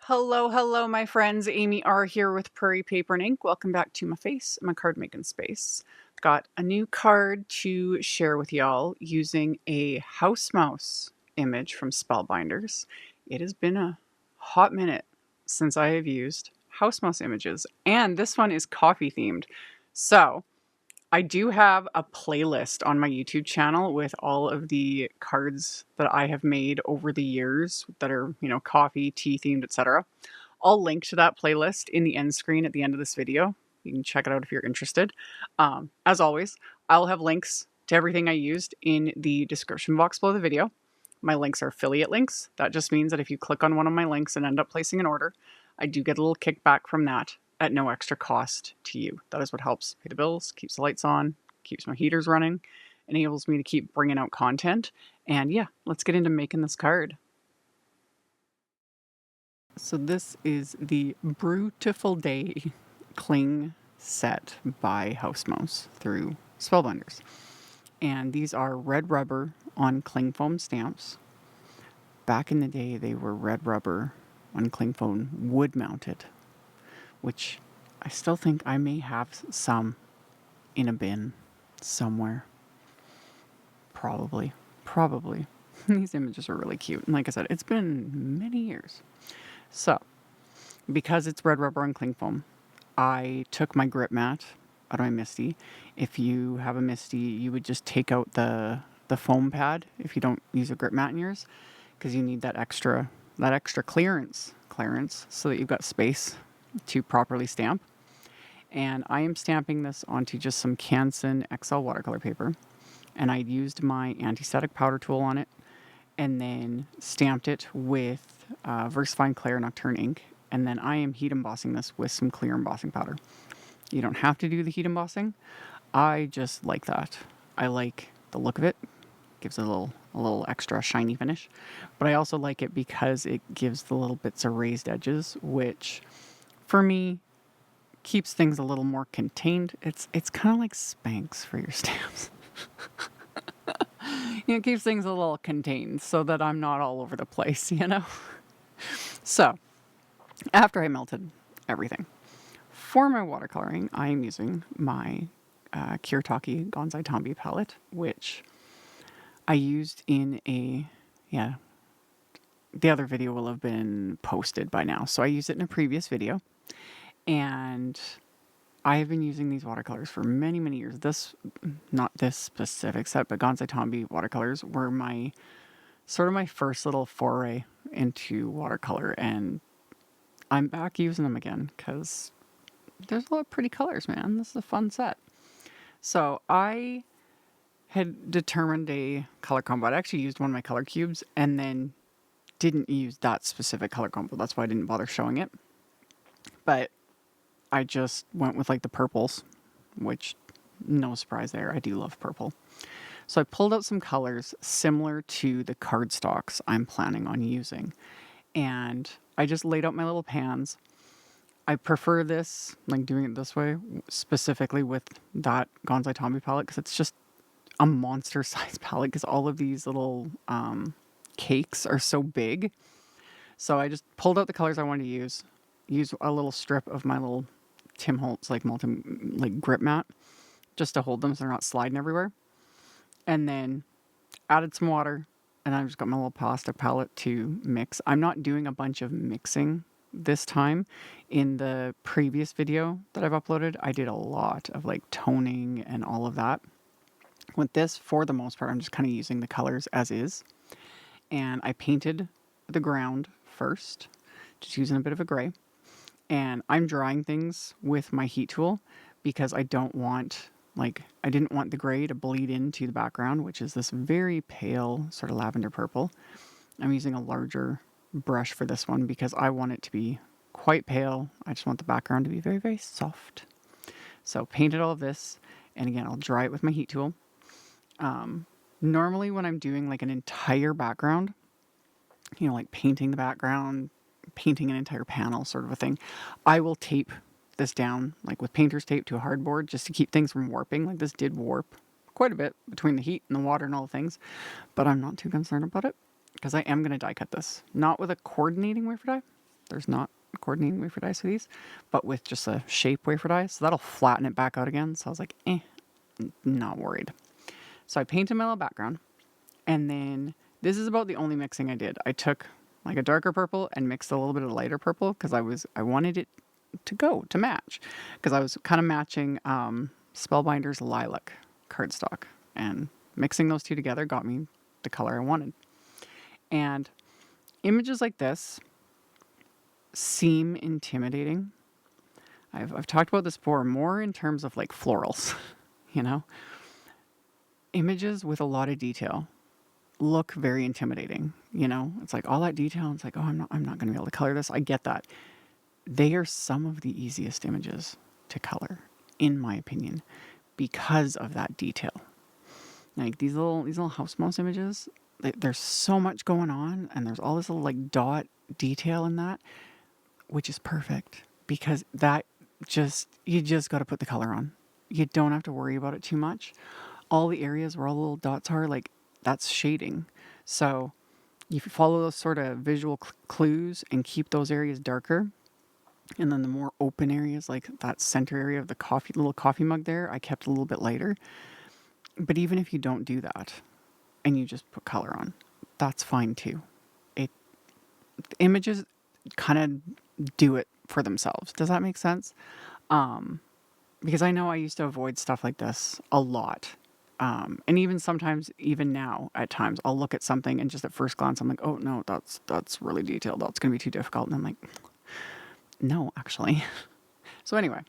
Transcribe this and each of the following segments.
Hello, hello, my friends. AmyR here with Prairie Paper and Ink. Welcome back to my face, my card making space. Got a new card to share with y'all using a house mouse image from Spellbinders. It has been a hot minute since I have used house mouse images, and this one is coffee themed. So I do have a playlist on my YouTube channel with all of the cards that I have made over the years that are, coffee, tea themed, etc. I'll link to that playlist in the end screen at the end of this video. You can check it out if you're interested. As always, I'll have links to everything I used in the description box below the video. My links are affiliate links. That just means that if you click on one of my links and end up placing an order, I do get a little kickback from that at no extra cost to you. That is what helps pay the bills, keeps the lights on, keeps my heaters running, enables me to keep bringing out content. And yeah, let's get into making this card. So this is the Brew-tiful Day Cling set by House Mouse through Spellbinders. And these are red rubber on cling foam stamps. Back in the day, they were red rubber on cling foam wood mounted, which I still think I may have some in a bin somewhere. Probably. These images are really cute. And like I said, it's been many years. So, because it's red rubber on cling foam, I took my grip mat out of my MISTI. If you have a MISTI, you would just take out the foam pad if you don't use a grip mat in yours, because you need that extra clearance so that you've got space to properly stamp. And I am stamping this onto just some Canson XL watercolor paper, and I used my anti-static powder tool on it and then stamped it with VersaFine Clair Nocturne ink, and then I am heat embossing this with some clear embossing powder. You don't have to do the heat embossing. I just like that. I like the look of it. Gives it a little extra shiny finish. But I also like it because it gives the little bits of raised edges, which for me keeps things a little more contained. It's kind of like Spanx for your stamps. It keeps things a little contained so that I'm not all over the place, So, after I melted everything, for my watercoloring, I am using my Kuretake Gansai Tambi palette, which I used in the other video will have been posted by now. So I used it in a previous video, and I have been using these watercolors for many, many years. Not this specific set, but Gansai Tambi watercolors were my first little foray into watercolor, and I'm back using them again because there's a lot of pretty colors, man. This is a fun set. So I had determined a color combo. I actually used one of my color cubes and then didn't use that specific color combo. That's why I didn't bother showing it. But I just went with like the purples, which no surprise there. I do love purple. So I pulled out some colors similar to the cardstocks I'm planning on using. And I just laid out my little pans. I prefer this, like doing it this way, specifically with that Gansai Tambi palette, because it's just a monster size palette, because all of these little cakes are so big. So I just pulled out the colors I wanted to use a little strip of my little Tim Holtz grip mat just to hold them so they're not sliding everywhere. And then added some water, and I've just got my little plastic palette to mix. I'm not doing a bunch of mixing this time. In the previous video that I've uploaded, I did a lot of like toning and all of that. With this, for the most part, I'm just kind of using the colors as is. And I painted the ground first, just using a bit of a gray. And I'm drying things with my heat tool because I didn't want the gray to bleed into the background, which is this very pale sort of lavender purple. I'm using a larger brush for this one because I want it to be quite pale. I just want the background to be very, very soft. So painted all of this, and again, I'll dry it with my heat tool. Normally when I'm doing like an entire background, like painting the background, painting an entire panel sort of a thing, I will tape this down like with painter's tape to a hardboard just to keep things from warping. Like this did warp quite a bit between the heat and the water and all the things, but I'm not too concerned about it because I am going to die cut this. Not with a coordinating wafer die, There's not coordinating wafer dies for these, but with just a shape wafer die. So that'll flatten it back out again. So I was like, not worried. So I painted my little background. And then this is about the only mixing I did. I took like a darker purple and mixed a little bit of lighter purple because I wanted it to match. Because I was kind of matching Spellbinders Lilac Cardstock. And mixing those two together got me the color I wanted. And images like this seem intimidating. I've talked about this before, more in terms of like florals, you know? Images with a lot of detail look very intimidating, you know? It's like all that detail, and it's like, oh, I'm not going to be able to color this. I get that. They are some of the easiest images to color, in my opinion, because of that detail. Like these little house mouse images, there's so much going on, and there's all this little like dot detail in that, which is perfect because you just got to put the color on. You don't have to worry about it too much. All the areas where all the little dots are, like, that's shading. So if you follow those sort of visual clues and keep those areas darker, and then the more open areas, like that center area of the little coffee mug there, I kept a little bit lighter. But even if you don't do that and you just put color on, that's fine too. Images kind of do it for themselves. Does that make sense? Because I know I used to avoid stuff like this a lot. And even sometimes, even now, at times, I'll look at something and just at first glance, I'm like, oh no, that's really detailed. That's going to be too difficult. And I'm like, no, actually. So anyway,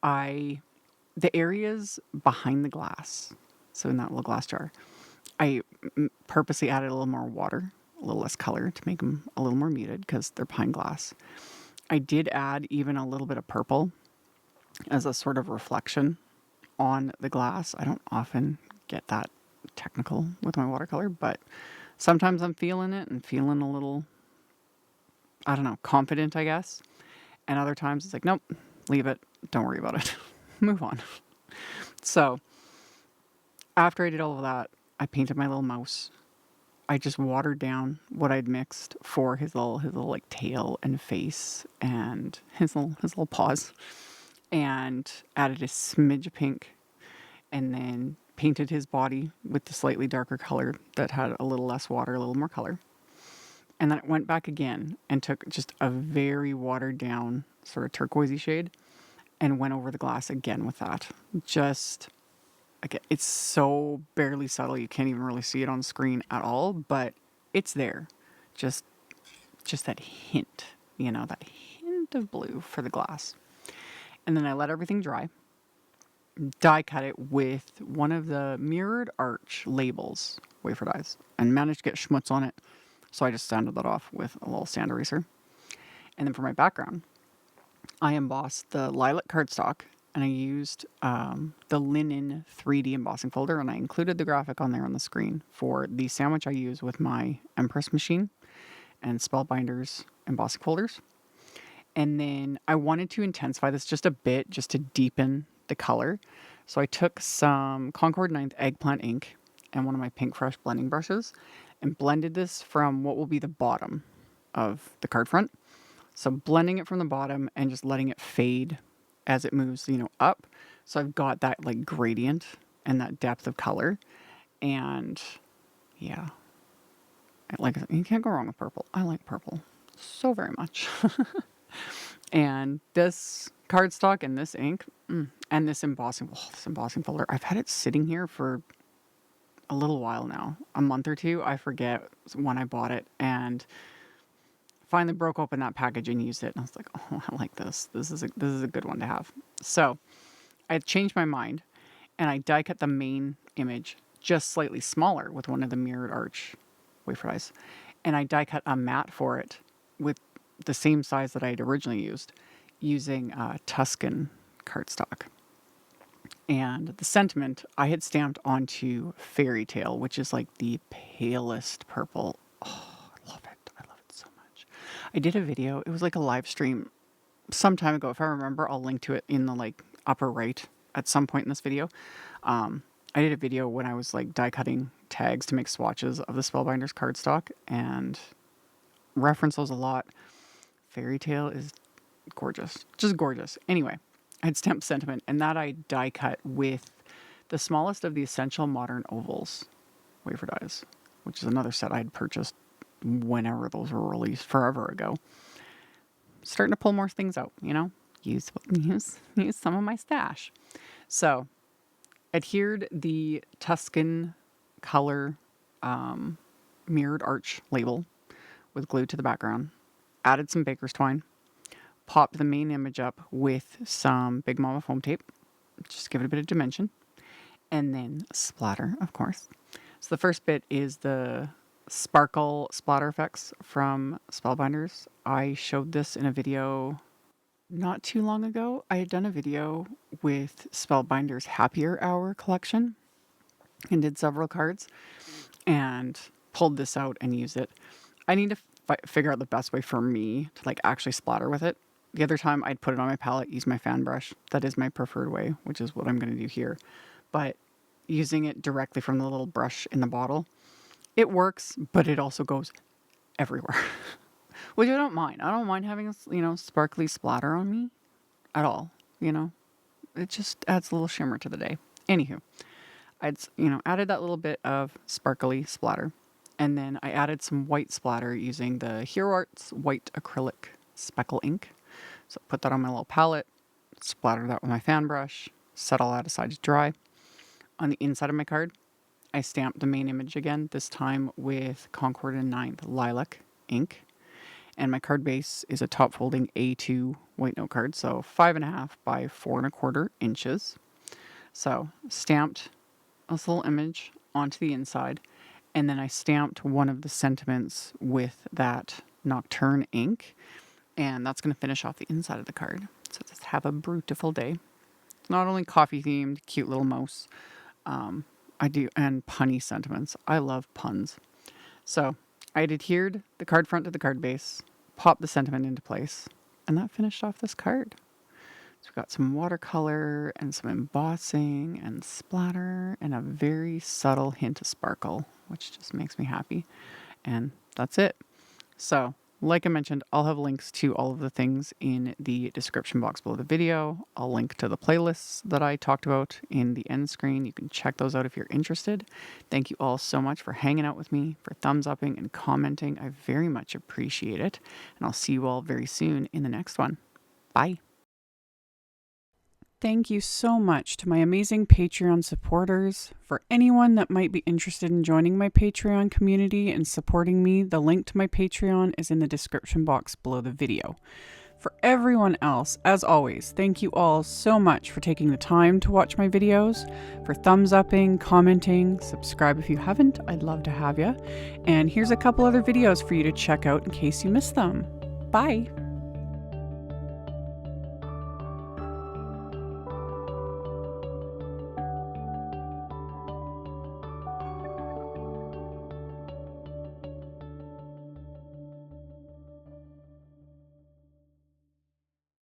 the areas behind the glass, so in that little glass jar, I purposely added a little more water, a little less color to make them a little more muted because they're behind glass. I did add even a little bit of purple as a sort of reflection on the glass. I don't often get that technical with my watercolor, but sometimes I'm feeling it and feeling a little, I don't know, confident, I guess. And other times it's like, nope, leave it. Don't worry about it. Move on. So after I did all of that, I painted my little mouse. I just watered down what I'd mixed for his little like tail and face and his little paws, and added a smidge of pink, and then painted his body with the slightly darker color that had a little less water, a little more color. And then it went back again and took just a very watered down sort of turquoisey shade and went over the glass again with that. Just, again, it's so barely subtle you can't even really see it on screen at all, but it's there. Just that hint, you know, that hint of blue for the glass. And then I let everything dry, die cut it with one of the mirrored arch labels wafer dies, and managed to get schmutz on it. So I just sanded that off with a little sand eraser. And then for my background, I embossed the Lilac Cardstock, and I used the linen 3D embossing folder, and I included the graphic on there on the screen for the sandwich I use with my Empress machine and Spellbinders embossing folders. And then I wanted to intensify this just a bit, just to deepen the color. So I took some Concord 9th eggplant ink and one of my Pink Fresh blending brushes and blended this from what will be the bottom of the card front. So blending it from the bottom and just letting it fade as it moves, you know, up. So I've got that like gradient and that depth of color. And yeah, like you can't go wrong with purple. I like purple so very much. And this cardstock and this ink and this embossing folder, I've had it sitting here for a little while now, a month or two. I forget when I bought it, and finally broke open that package and used it. And I was like, oh, I like this. This is a good one to have. So I changed my mind, and I die cut the main image just slightly smaller with one of the mirrored arch wafer dies, and I die cut a mat for it with the same size that I had originally used, using Tuscan Cardstock. And the sentiment I had stamped onto Fairy Tale, which is like the palest purple. Oh, I love it. I love it so much. I did a video. It was like a live stream some time ago. If I remember, I'll link to it in the like upper right at some point in this video. I did a video when I was like die cutting tags to make swatches of the Spellbinders cardstock and reference those a lot. Fairy Tale is gorgeous. Just gorgeous. Anyway, I had stamped Sentiment, and that I die cut with the smallest of the Essential Modern Ovals wafer dies, which is another set I had purchased whenever those were released, forever ago. Starting to pull more things out, you know? Use some of my stash. So, adhered the Tuscan color mirrored arch label with glue to the background. Added some baker's twine. Popped the main image up with some Big Mama foam tape. Just give it a bit of dimension. And then splatter, of course. So the first bit is the sparkle splatter effects from Spellbinders. I showed this in a video not too long ago. I had done a video with Spellbinders Happier Hour collection and did several cards and pulled this out and used it. I need to figure out the best way for me to like actually splatter with it. The other time I'd put it on my palette, use my fan brush. That is my preferred way, which is what I'm going to do here. But using it directly from the little brush in the bottle, it works, but it also goes everywhere. Which I don't mind. I don't mind having a, you know, sparkly splatter on me at all, you know. It just adds a little shimmer to the day. Anywho, I'd, you know, added that little bit of sparkly splatter. And then I added some white splatter using the Hero Arts white acrylic speckle ink. So put that on my little palette, splatter that with my fan brush, set all that aside to dry. On the inside of my card, I stamped the main image again, this time with Concord and 9th Lilac ink. And my card base is a top folding A2 white note card, so 5.5 by 4.25 inches. So stamped this little image onto the inside, and then I stamped one of the sentiments with that Nocturne ink, and that's going to finish off the inside of the card. So just have a Brew-tiful day. It's not only coffee themed, cute little mouse, I do, and punny sentiments. I love puns. So I had adhered the card front to the card base, popped the sentiment into place, and that finished off this card. So we got some watercolor and some embossing and splatter and a very subtle hint of sparkle, which just makes me happy. And that's it. So, like I mentioned, I'll have links to all of the things in the description box below the video. I'll link to the playlists that I talked about in the end screen. You can check those out if you're interested. Thank you all so much for hanging out with me, for thumbs upping and commenting. I very much appreciate it. And I'll see you all very soon in the next one. Bye. Thank you so much to my amazing Patreon supporters. For anyone that might be interested in joining my Patreon community and supporting me, the link to my Patreon is in the description box below the video. For everyone else, as always, thank you all so much for taking the time to watch my videos, for thumbs upping, commenting, subscribe if you haven't, I'd love to have you. And here's a couple other videos for you to check out in case you missed them. Bye!